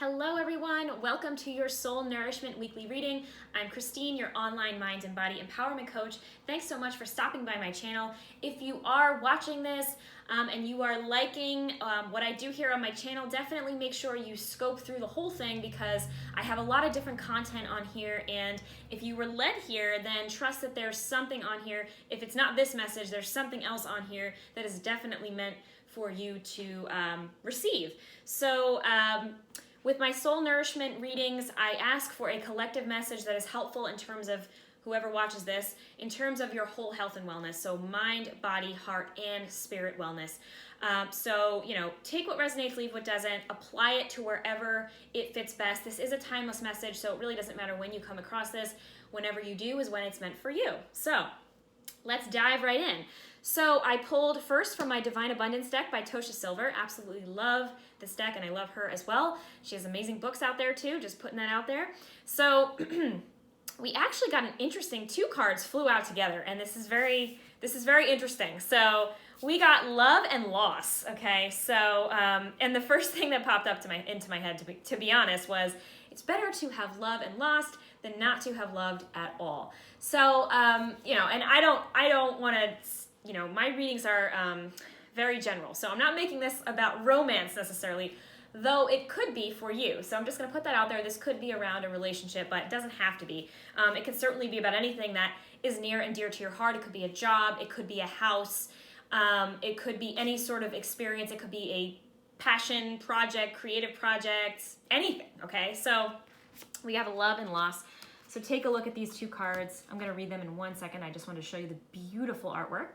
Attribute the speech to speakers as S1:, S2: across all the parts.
S1: Hello everyone, welcome to your Soul Nourishment Weekly Reading. I'm Christine, your online mind and body empowerment coach. Thanks so much for stopping by my channel. If you are watching this and you are liking what I do here on my channel, definitely make sure you scope through the whole thing because I have a lot of different content on here, and if you were led here, then trust that there's something on here. If it's not this message, there's something else on here that is definitely meant for you to receive. So, with my soul nourishment readings, I ask for a collective message that is helpful in terms of whoever watches this, in terms of your whole health and wellness. So mind, body, heart, and spirit wellness. So, take what resonates, leave what doesn't, apply it to wherever it fits best. This is a timeless message, so it really doesn't matter when you come across this. Whenever you do is when it's meant for you. So let's dive right in. So I pulled first from my Divine Abundance deck by Tosha Silver. Absolutely love this deck, and I love her as well. She has amazing books out there too, just putting that out there. So we actually got an interesting, two cards flew out together, and this is very interesting. So we got love and loss, okay? So, and the first thing that popped up into my head, to be honest, was it's better to have loved and lost than not to have loved at all. So, and I don't want to, my readings are very general. So I'm not making this about romance necessarily, though it could be for you. So I'm just going to put that out there. This could be around a relationship, but it doesn't have to be. It could certainly be about anything that is near and dear to your heart. It could be a job. It could be a house. It could be any sort of experience. It could be a passion project, creative projects, anything, okay? So we have a love and loss. So take a look at these two cards. I'm going to read them in 1 second. I just want to show you the beautiful artwork.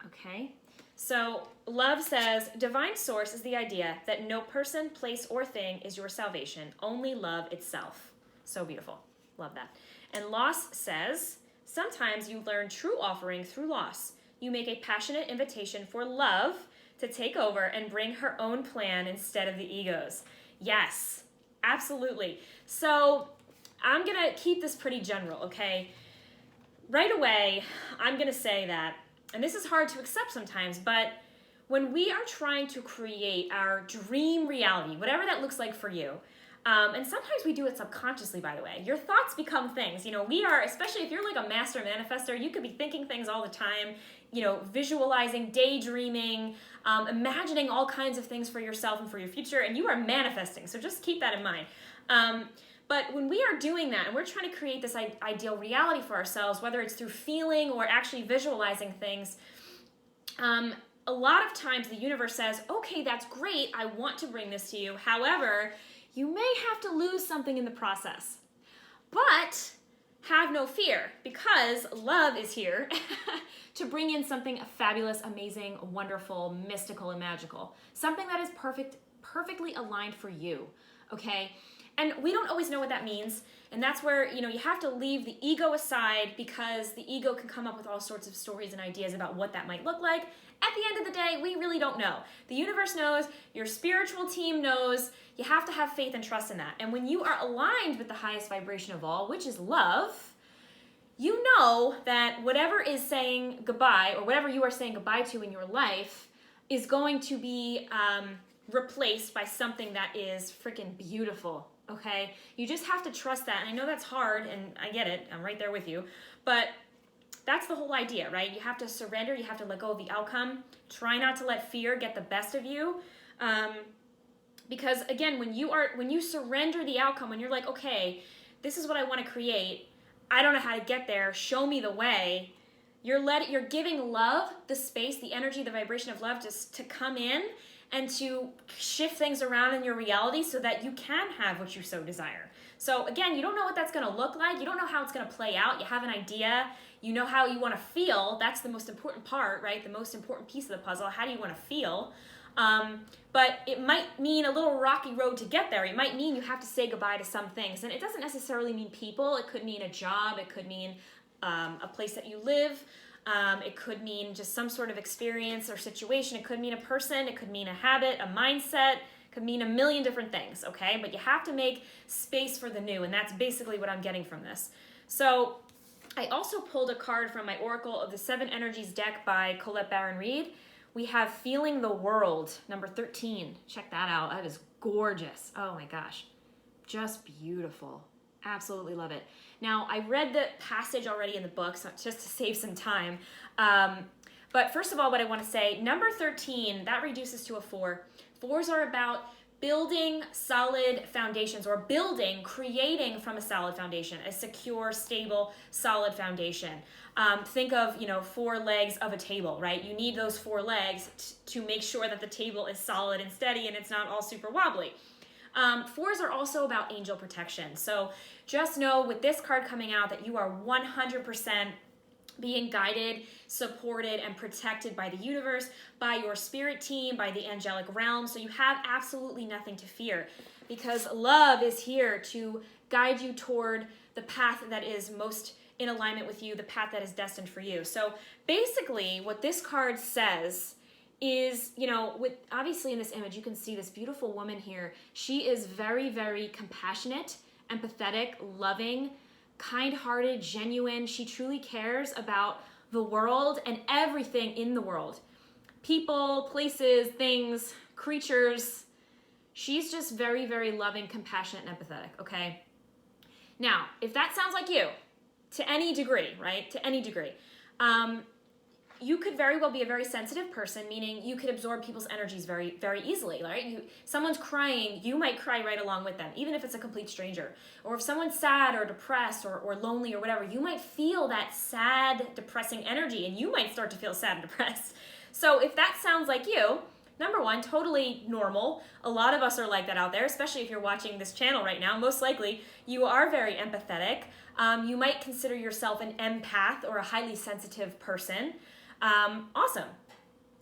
S1: Okay, so love says, divine source is the idea that no person, place, or thing is your salvation, only love itself. So beautiful. Love that. And loss says, sometimes you learn true offering through loss. You make a passionate invitation for love to take over and bring her own plan instead of the ego's. Yes, absolutely. So I'm going to keep this pretty general, okay? Right away, I'm going to say that, and this is hard to accept sometimes, but when we are trying to create our dream reality, whatever that looks like for you, and sometimes we do it subconsciously, by the way. Your thoughts become things. We are, especially if you're like a master manifestor, you could be thinking things all the time, visualizing, daydreaming, imagining all kinds of things for yourself and for your future, and you are manifesting. So just keep that in mind. But when we are doing that and we're trying to create this ideal reality for ourselves, whether it's through feeling or actually visualizing things, a lot of times the universe says, okay, that's great. I want to bring this to you. However, you may have to lose something in the process. But have no fear, because love is here to bring in something fabulous, amazing, wonderful, mystical, and magical. Something that is perfectly aligned for you, okay? And we don't always know what that means, and that's where, you have to leave the ego aside, because the ego can come up with all sorts of stories and ideas about what that might look like. At the end of the day, we really don't know. The universe knows, your spiritual team knows. You have to have faith and trust in that. And when you are aligned with the highest vibration of all, which is love, you know that whatever is saying goodbye, or whatever you are saying goodbye to in your life, is going to be replaced by something that is freaking beautiful. Okay, you just have to trust that. And I know that's hard, and I get it. I'm right there with you. But that's the whole idea, right? You have to surrender. You have to let go of the outcome. Try not to let fear get the best of you. Because again, when you surrender the outcome, when you're like, okay, this is what I want to create. I don't know how to get there. Show me the way. You're giving love the space, the energy, the vibration of love just to come in and to shift things around in your reality so that you can have what you so desire. So again, you don't know what that's going to look like. You don't know how it's going to play out. You have an idea. You know how you want to feel. That's the most important part, right? The most important piece of the puzzle. How do you want to feel? But it might mean a little rocky road to get there. It might mean you have to say goodbye to some things. And it doesn't necessarily mean people. It could mean a job. It could mean a place that you live. It could mean just some sort of experience or situation. It could mean a person. It could mean a habit, a mindset. It could mean a million different things, okay? But you have to make space for the new, and that's basically what I'm getting from this. So I also pulled a card from my Oracle of the Seven Energies deck by Colette Baron-Reid, We have Feeling the World, number 13. Check that out. That is gorgeous. Oh my gosh. Just beautiful. Absolutely love it. Now, I read the passage already in the book, so just to save some time. But first of all, what I want to say, number 13, that reduces to a 4. 4s are about building solid foundations, or creating from a solid foundation, a secure, stable, solid foundation. Think of, 4 legs of a table, right? You need those 4 legs to make sure that the table is solid and steady and it's not all super wobbly. 4s are also about angel protection. So just know with this card coming out that you are 100% being guided, supported, and protected by the universe, by your spirit team, by the angelic realm. So you have absolutely nothing to fear, because love is here to guide you toward the path that is most in alignment with you, the path that is destined for you. So basically what this card says is, with obviously in this image, you can see this beautiful woman here. She is very, very compassionate, empathetic, loving, kind-hearted, genuine. She truly cares about the world and everything in the world. People, places, things, creatures. She's just very, very loving, compassionate, and empathetic, okay? Now, if that sounds like you, to any degree, right? To any degree. You could very well be a very sensitive person, meaning you could absorb people's energies very, very easily, right? Someone's crying, you might cry right along with them, even if it's a complete stranger. Or if someone's sad or depressed or lonely or whatever, you might feel that sad, depressing energy, and you might start to feel sad and depressed. So if that sounds like you, number one, totally normal. A lot of us are like that out there, especially if you're watching this channel right now. Most likely, you are very empathetic. You might consider yourself an empath or a highly sensitive person. Awesome.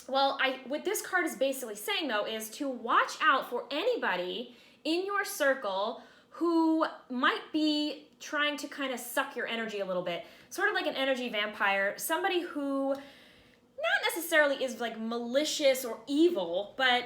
S1: Well, what this card is basically saying, though, is to watch out for anybody in your circle who might be trying to kind of suck your energy a little bit. Sort of like an energy vampire, somebody who not necessarily is like malicious or evil, but,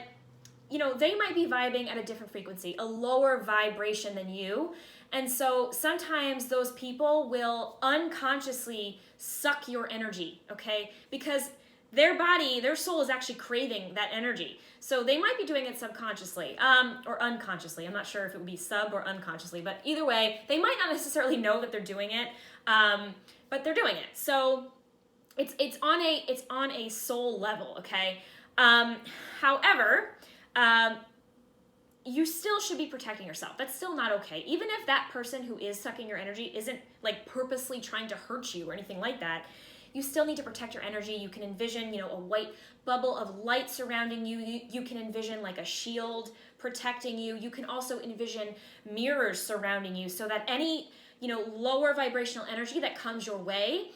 S1: they might be vibing at a different frequency, a lower vibration than you. And so sometimes those people will unconsciously suck your energy, okay? Because their body, their soul is actually craving that energy. So they might be doing it subconsciously or unconsciously. I'm not sure if it would be sub or unconsciously, but either way, they might not necessarily know that they're doing it, but they're doing it. So it's on a soul level, okay? However, you still should be protecting yourself. That's still not okay. Even if that person who is sucking your energy isn't like purposely trying to hurt you or anything like that, you still need to protect your energy. You can envision, a white bubble of light surrounding you. You can envision like a shield protecting you. You can also envision mirrors surrounding you so that any, lower vibrational energy that comes your way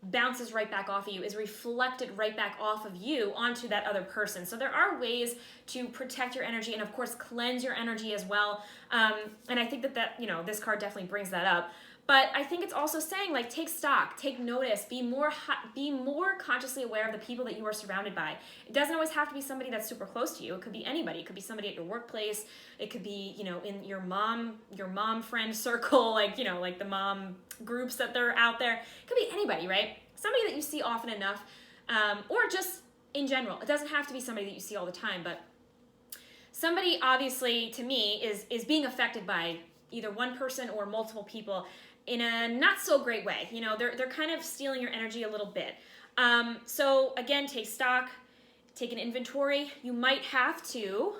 S1: bounces right back off of you, is reflected right back off of you onto that other person. So there are ways to protect your energy and, of course, cleanse your energy as well. And I think that this card definitely brings that up. But I think it's also saying, like, take stock, take notice, be more consciously aware of the people that you are surrounded by. It doesn't always have to be somebody that's super close to you. It could be anybody. It could be somebody at your workplace. It could be, in your mom friend circle, like the mom groups that they're out there. It could be anybody, right? Somebody that you see often enough, or just in general. It doesn't have to be somebody that you see all the time, but somebody, obviously, to me, is being affected by either one person or multiple people in a not so great way. They're kind of stealing your energy a little bit. So again, take stock, take an inventory. You might have to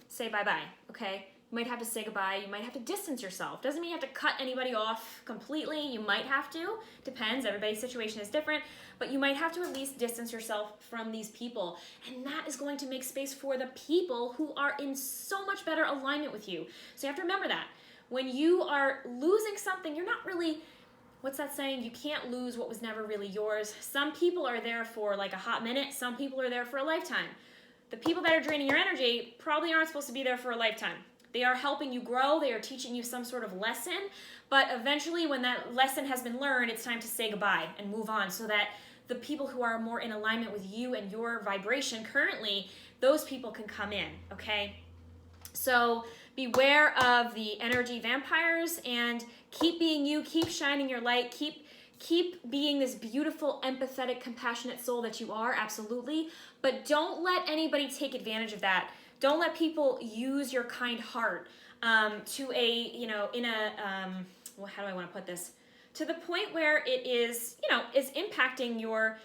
S1: say bye-bye, okay? You might have to say goodbye. You might have to distance yourself. Doesn't mean you have to cut anybody off completely. You might have to. Depends. Everybody's situation is different. But you might have to at least distance yourself from these people. And that is going to make space for the people who are in so much better alignment with you. So you have to remember that. When you are losing something, you're not really, what's that saying? You can't lose what was never really yours. Some people are there for like a hot minute. Some people are there for a lifetime. The people that are draining your energy probably aren't supposed to be there for a lifetime. They are helping you grow. They are teaching you some sort of lesson. But eventually, when that lesson has been learned, it's time to say goodbye and move on so that the people who are more in alignment with you and your vibration currently, those people can come in, okay? So beware of the energy vampires and keep being you, keep shining your light, keep Keep being this beautiful, empathetic, compassionate soul that you are, absolutely. But don't let anybody take advantage of that. Don't let people use your kind heart to a, well, how do I want to put this? To the point where it is, is impacting your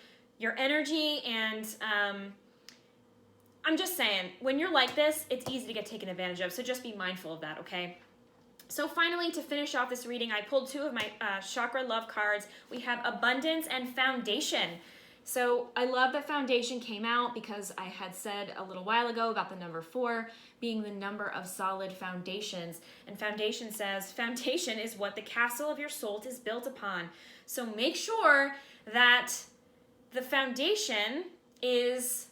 S1: energy. And I'm just saying, when you're like this, it's easy to get taken advantage of. So just be mindful of that, okay? So finally, to finish off this reading, I pulled two of my chakra love cards. We have Abundance and Foundation. So I love that Foundation came out because I had said a little while ago about the number 4 being the number of solid foundations. And Foundation says, foundation is what the castle of your soul is built upon. So make sure that the foundation is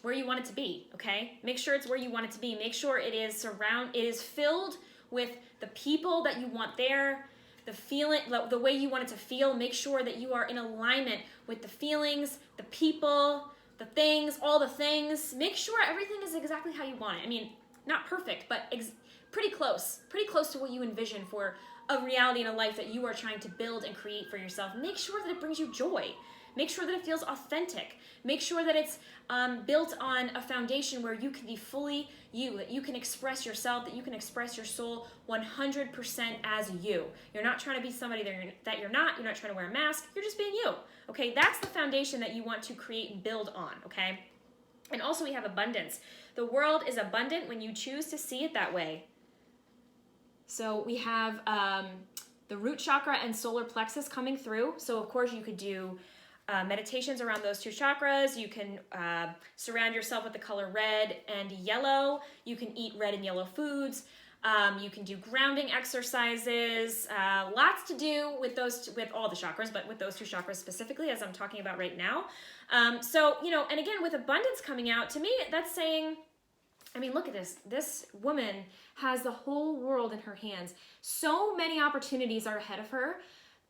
S1: where you want it to be, okay? Make sure it's where you want it to be. Make sure it is filled with the people that you want there, the feeling, the way you want it to feel. Make sure that you are in alignment with the feelings, the people, the things, all the things. Make sure everything is exactly how you want it. I mean, not perfect, but pretty close to what you envision for a reality and a life that you are trying to build and create for yourself. Make sure that it brings you joy. Make sure that it feels authentic. Make sure that it's built on a foundation where you can be fully you, that you can express yourself, that you can express your soul 100% as you. You're not trying to be somebody that you're not. You're not trying to wear a mask. You're just being you. Okay, that's the foundation that you want to create and build on, okay? And also we have abundance. The world is abundant when you choose to see it that way. So we have the root chakra and solar plexus coming through. So of course you could do meditations around those two chakras. You can surround yourself with the color red and yellow. You can eat red and yellow foods. You can do grounding exercises. Lots to do with all the chakras, but with those two chakras specifically, as I'm talking about right now. So, and again, with abundance coming out, to me, that's saying, I mean, look at this. This woman has the whole world in her hands. So many opportunities are ahead of her.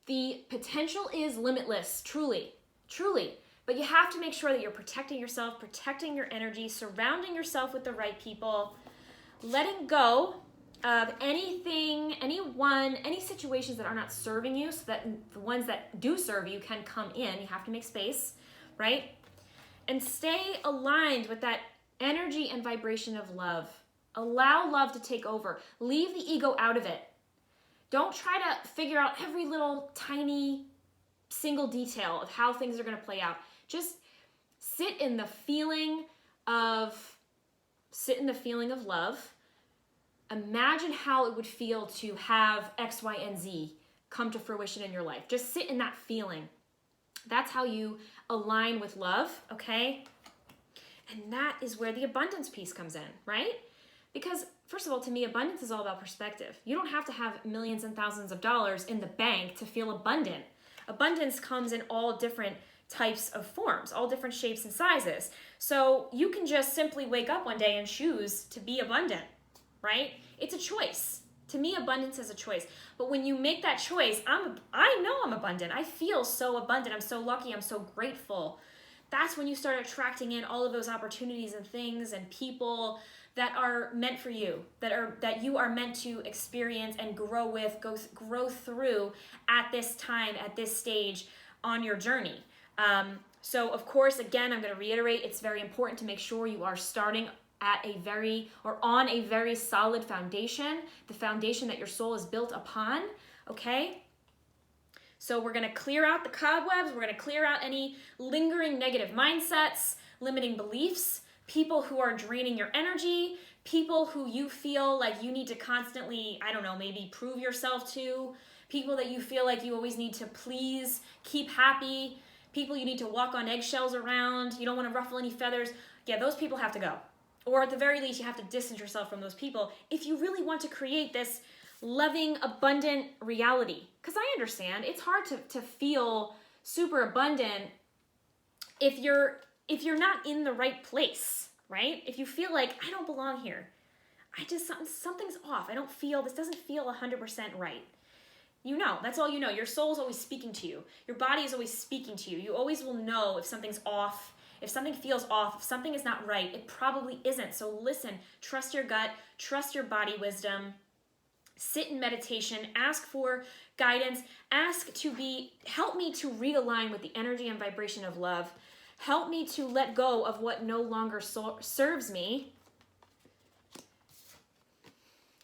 S1: The potential is limitless, truly. But you have to make sure that you're protecting yourself, protecting your energy, surrounding yourself with the right people, letting go of anything, anyone, any situations that are not serving you, so that the ones that do serve you can come in. You have to make space, right? And stay aligned with that energy and vibration of love. Allow love to take over. Leave the ego out of it. Don't try to figure out every little tiny single detail of how things are going to play out. Just sit in the feeling of love. Imagine how it would feel to have X, Y, and Z come to fruition in your life. Just sit in that feeling. That's how you align with love, okay? And that is where the abundance piece comes in, right? Because first of all, to me, abundance is all about perspective. You don't have to have millions and thousands of dollars in the bank to feel abundant. Abundance comes in all different types of forms, all different shapes and sizes. So you can just simply wake up one day and choose to be abundant, right? It's a choice. To me, abundance is a choice. But when you make that choice, I know I'm abundant. I feel so abundant. I'm so lucky. I'm so grateful. That's when you start attracting in all of those opportunities and things and people that are meant for you, that you are meant to experience and grow with, grow through at this time, at this stage on your journey. So of course, again, I'm going to reiterate, it's very important to make sure you are starting on a very solid foundation, the foundation that your soul is built upon, okay? So we're going to clear out the cobwebs. We're going to clear out any lingering negative mindsets, limiting beliefs, people who are draining your energy, people who you feel like you need to constantly, maybe prove yourself to, people that you feel like you always need to please, keep happy, people you need to walk on eggshells around, you don't want to ruffle any feathers. Yeah, those people have to go. Or at the very least, you have to distance yourself from those people if you really want to create this loving, abundant reality. Because I understand it's hard to feel super abundant if you're not in the right place, right? If you feel like, I don't belong here. Something's off. This doesn't feel 100% right. That's all you know. Your soul's always speaking to you. Your body is always speaking to you. You always will know if something's off, if something feels off, if something is not right. It probably isn't. So listen, trust your gut, trust your body wisdom. Sit in meditation, ask for guidance. Help me to realign with the energy and vibration of love. Help me to let go of what no longer serves me.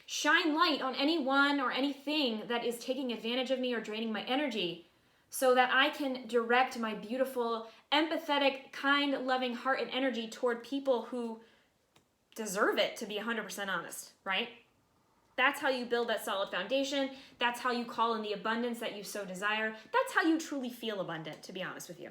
S1: Shine light on anyone or anything that is taking advantage of me or draining my energy so that I can direct my beautiful, empathetic, kind, loving heart and energy toward people who deserve it, to be 100% honest, right? That's how you build that solid foundation. That's how you call in the abundance that you so desire. That's how you truly feel abundant, to be honest with you.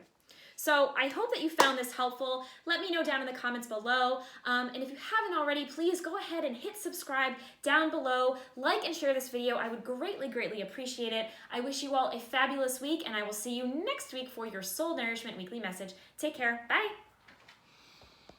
S1: So I hope that you found this helpful. Let me know down in the comments below. And if you haven't already, please go ahead and hit subscribe down below. Like and share this video. I would greatly, greatly appreciate it. I wish you all a fabulous week, and I will see you next week for your Soul Nourishment Weekly Message. Take care. Bye.